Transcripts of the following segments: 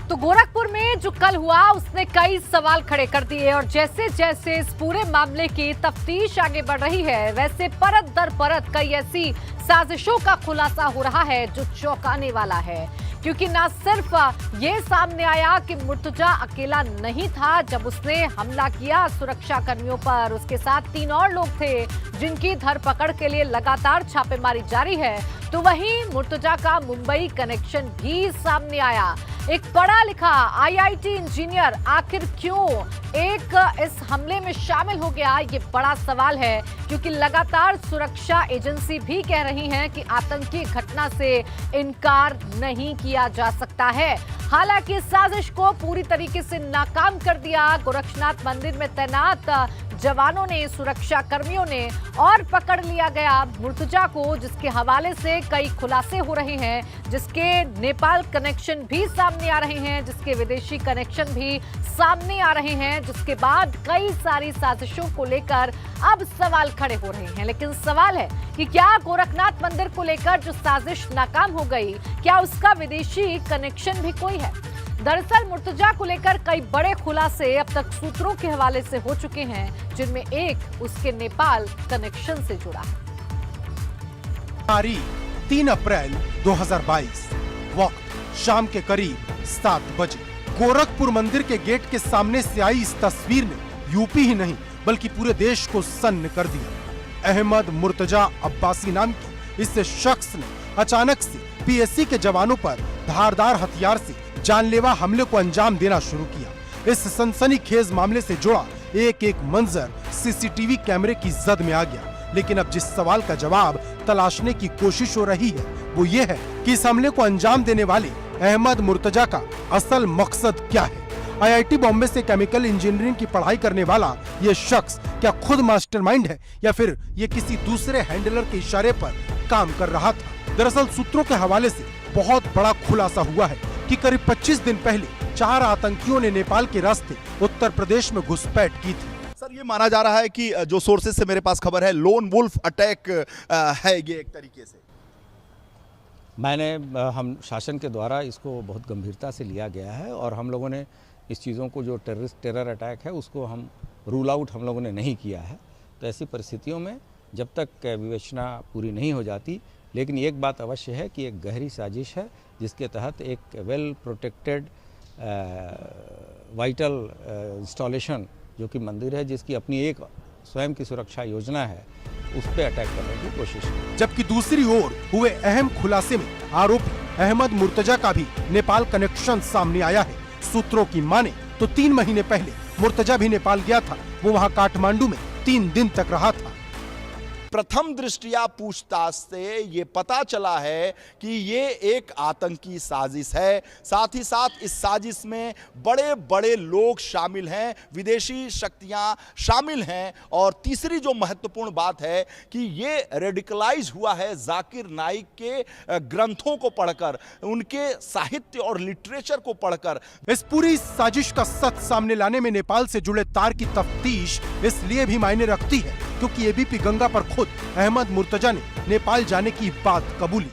तो गोरखपुर में जो कल हुआ उसने कई सवाल खड़े कर दिए और जैसे जैसे इस पूरे मामले की तफ्तीश आगे बढ़ रही है वैसे परत दर परत कई ऐसी साजिशों का खुलासा हो रहा है जो चौंकाने वाला है। क्योंकि न सिर्फ ये सामने आया कि मुर्तजा अकेला नहीं था जब उसने हमला किया सुरक्षा कर्मियों पर, उसके साथ 3 और लोग थे जिनकी धरपकड़ के लिए लगातार छापेमारी जारी है। तो वहीं मुर्तजा का मुंबई कनेक्शन भी सामने आया। एक पढ़ा लिखा आईआईटी इंजीनियर आखिर क्यों इस हमले में शामिल हो गया, ये बड़ा सवाल है। क्योंकि लगातार सुरक्षा एजेंसी भी कह रही हैं कि आतंकी घटना से इनकार नहीं किया जा सकता है। हालांकि इस साजिश को पूरी तरीके से नाकाम कर दिया गोरक्षनाथ मंदिर में तैनात जवानों ने, सुरक्षा कर्मियों ने, और पकड़ लिया गया मुर्तजा को, जिसके हवाले से कई खुलासे हो रहे हैं, जिसके नेपाल कनेक्शन भी सामने आ रहे हैं, जिसके विदेशी कनेक्शन भी सामने आ रहे हैं, जिसके बाद कई सारी साजिशों को लेकर अब सवाल खड़े हो रहे हैं। लेकिन सवाल है कि क्या गोरखनाथ मंदिर को लेकर जो साजिश नाकाम हो गई, क्या उसका विदेशी कनेक्शन भी कोई है? दरअसल मुर्तजा को लेकर कई बड़े खुलासे अब तक सूत्रों के हवाले से हो चुके हैं, जिनमें एक उसके नेपाल कनेक्शन से जुड़ा है। तारीख 3 अप्रैल 2022, वक्त शाम के करीब 7 बजे। गोरखपुर मंदिर के गेट के सामने से आई इस तस्वीर ने यूपी ही नहीं बल्कि पूरे देश को सन्न कर दिया। अहमद मुर्तजा अब्बासी नाम के इस शख्स ने अचानक से पीएससी के जवानों पर धारदार हथियार से जानलेवा हमले को अंजाम देना शुरू किया। इस सनसनीखेज मामले से जुड़ा एक एक मंजर सीसीटीवी कैमरे की जद में आ गया। लेकिन अब जिस सवाल का जवाब तलाशने की कोशिश हो रही है वो ये है कि इस हमले को अंजाम देने वाले अहमद मुर्तजा का असल मकसद क्या है। आईआईटी बॉम्बे से केमिकल इंजीनियरिंग की पढ़ाई करने वाला ये शख्स क्या खुद मास्टरमाइंड है या फिर ये किसी दूसरे हैंडलर के इशारे पर काम कर रहा था? दरअसल सूत्रों के हवाले से बहुत बड़ा खुलासा हुआ है कि करीब 25 दिन पहले 4 आतंकियों ने नेपाल के रास्ते उत्तर प्रदेश में घुसपैठ की थी। सर, ये माना जा रहा है कि जो सोर्सेज से मेरे पास खबर है, लोन वुल्फ अटैक है ये एक तरीके से। हम शासन के द्वारा इसको बहुत गंभीरता से लिया गया है और हम लोगों ने इस चीज़ों को जो टेरर अटैक है उसको हम रूल आउट हम लोगों ने नहीं किया है। तो ऐसी परिस्थितियों में जब तक विवेचना पूरी नहीं हो जाती, लेकिन एक बात अवश्य है कि एक गहरी साजिश है जिसके तहत एक वेल प्रोटेक्टेड वाइटल इंस्टॉलेशन जो कि मंदिर है, जिसकी अपनी एक स्वयं की सुरक्षा योजना है, उस पर अटैक करने की कोशिश है। जबकि दूसरी ओर हुए अहम खुलासे में आरोपी अहमद मुर्तजा का भी नेपाल कनेक्शन सामने आया है। सूत्रों की माने तो 3 महीने पहले मुर्तजा भी नेपाल गया था। वो वहाँ काठमांडू में 3 दिन तक रहा था। प्रथम दृष्टिया पूछताछ से ये पता चला है कि ये एक आतंकी साजिश है। साथ ही साथ इस साजिश में बड़े बड़े लोग शामिल हैं, विदेशी शक्तियां शामिल हैं। और तीसरी जो महत्वपूर्ण बात है कि ये रेडिकलाइज हुआ है जाकिर नाइक के ग्रंथों को पढ़कर, उनके साहित्य और लिटरेचर को पढ़कर। इस पूरी साजिश का सच सामने लाने में नेपाल से जुड़े तार की तफ्तीश इसलिए भी मायने रखती है क्योंकि एबीपी गंगा पर खुद अहमद मुर्तजा ने नेपाल जाने की बात कबूली।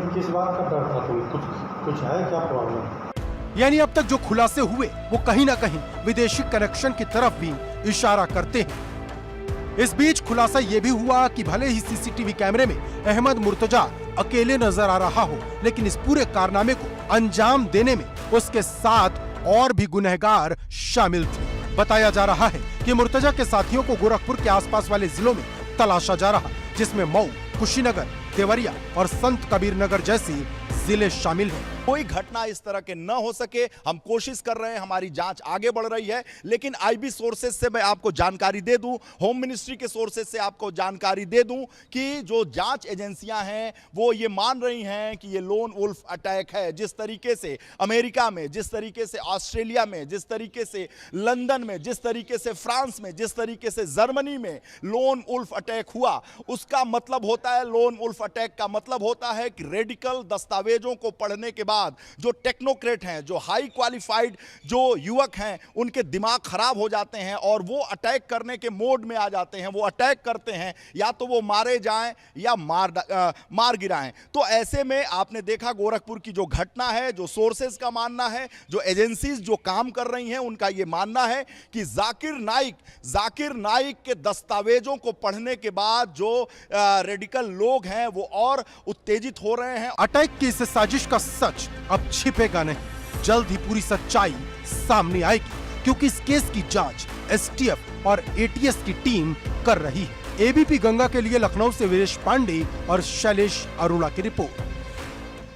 किस बात का डर था? कुछ है क्या प्रॉब्लम? यानी अब तक जो खुलासे हुए वो कहीं ना कहीं विदेशी कनेक्शन की तरफ भी इशारा करते हैं। इस बीच खुलासा ये भी हुआ कि भले ही सीसीटीवी कैमरे में अहमद मुर्तजा अकेले नजर आ रहा हो, लेकिन इस पूरे कारनामे को अंजाम देने में उसके साथ और भी गुनहगार शामिल थे। बताया जा रहा है कि मुर्तजा के साथियों को गोरखपुर के आसपास वाले जिलों में तलाशा जा रहा, जिसमें मऊ, कुशीनगर, देवरिया और संत कबीर नगर जैसे जिले शामिल हैं। कोई घटना इस तरह के न हो सके, हम कोशिश कर रहे हैं, हमारी जांच आगे बढ़ रही है। लेकिन आईबी सोर्सेज से मैं आपको जानकारी दे दूं, होम मिनिस्ट्री के सोर्सेज से आपको जानकारी दे दूं कि जो जांच एजेंसियां हैं वो ये मान रही हैं कि ये लोन वुल्फ अटैक है। जिस तरीके से अमेरिका में, जिस तरीके से ऑस्ट्रेलिया में, जिस तरीके से लंदन में, जिस तरीके से फ्रांस में, जिस तरीके से जर्मनी में लोन वुल्फ अटैक हुआ, उसका मतलब होता है, लोन वुल्फ अटैक का मतलब होता है कि रेडिकल दस्तावेजों को पढ़ने के बाद बाद जो टेक्नोक्रेट हैं, जो हाई क्वालिफाइड जो युवक हैं, उनके दिमाग खराब हो जाते हैं और वो अटैक करने के मोड में आ जाते हैं। वो अटैक करते हैं, या तो वो मारे जाएं या मार गिराएं। तो ऐसे में आपने देखा गोरखपुर की जो घटना है, जो सोर्सेस का मानना है, जो एजेंसीज जो काम कर रही हैं उनका ये मानना है कि जाकिर नाइक के दस्तावेजों को पढ़ने के बाद जो रेडिकल लोग हैं वो और उत्तेजित हो रहे हैं। अटैक की इस साजिश का सच अब छिपेगा नहीं, जल्द ही पूरी सच्चाई सामने आएगी, क्योंकि इस केस की जांच एसटीएफ और एटीएस की टीम कर रही है। एबीपी गंगा के लिए लखनऊ से वीरेश पांडे और शैलेश अरोड़ा की रिपोर्ट।